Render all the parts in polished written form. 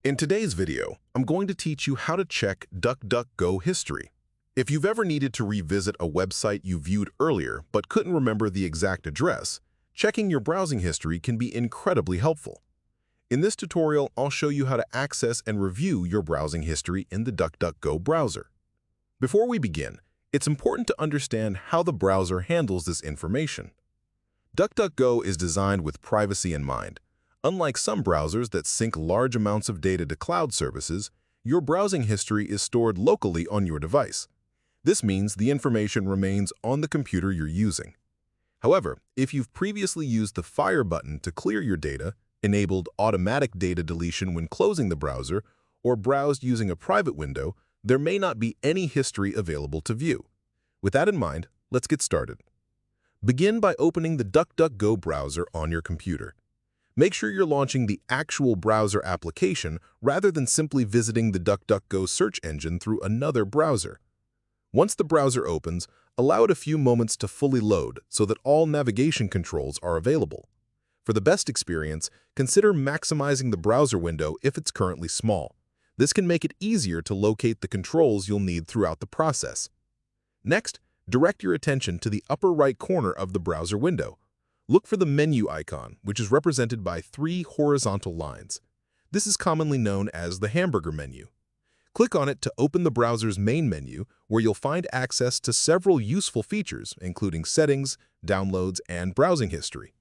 In today's video, I'm going to teach you how to check DuckDuckGo history. If you've ever needed to revisit a website you viewed earlier but couldn't remember the exact address, checking your browsing history can be incredibly helpful. In this tutorial, I'll show you how to access and review your browsing history in the DuckDuckGo browser. Before we begin, it's important to understand how the browser handles this information. DuckDuckGo is designed with privacy in mind. Unlike some browsers that sync large amounts of data to cloud services, your browsing history is stored locally on your device. This means the information remains on the computer you're using. However, if you've previously used the Fire button to clear your data, enabled automatic data deletion when closing the browser, or browsed using a private window, there may not be any history available to view. With that in mind, let's get started. Begin by opening the DuckDuckGo browser on your computer. Make sure you're launching the actual browser application rather than simply visiting the DuckDuckGo search engine through another browser. Once the browser opens, allow it a few moments to fully load so that all navigation controls are available. For the best experience, consider maximizing the browser window if it's currently small. This can make it easier to locate the controls you'll need throughout the process. Next, direct your attention to the upper right corner of the browser window. Look for the menu icon, which is represented by 3 horizontal lines. This is commonly known as the hamburger menu. Click on it to open the browser's main menu, where you'll find access to several useful features, including settings, downloads, and browsing history.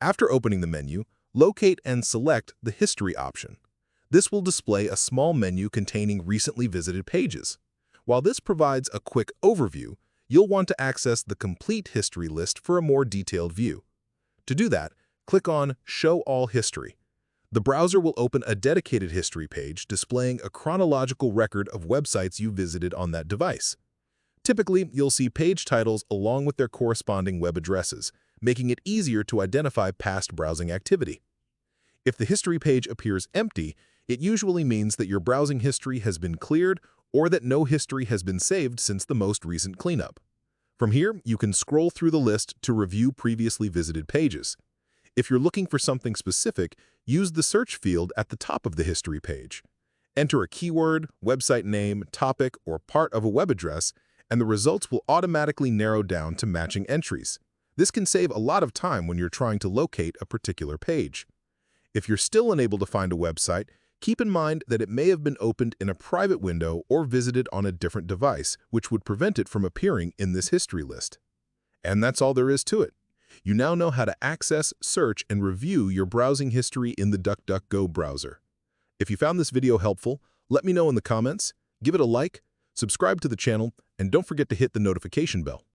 After opening the menu, locate and select the History option. This will display a small menu containing recently visited pages. While this provides a quick overview, you'll want to access the complete history list for a more detailed view. To do that, click on Show All History. The browser will open a dedicated history page displaying a chronological record of websites you visited on that device. Typically, you'll see page titles along with their corresponding web addresses, making it easier to identify past browsing activity. If the history page appears empty, it usually means that your browsing history has been cleared or that no history has been saved since the most recent cleanup. From here, you can scroll through the list to review previously visited pages. If you're looking for something specific, use the search field at the top of the history page. Enter a keyword, website name, topic, or part of a web address, and the results will automatically narrow down to matching entries. This can save a lot of time when you're trying to locate a particular page. If you're still unable to find a website, keep in mind that it may have been opened in a private window or visited on a different device, which would prevent it from appearing in this history list. And that's all there is to it. You now know how to access, search, and review your browsing history in the DuckDuckGo browser. If you found this video helpful, let me know in the comments, give it a like, subscribe to the channel, and don't forget to hit the notification bell.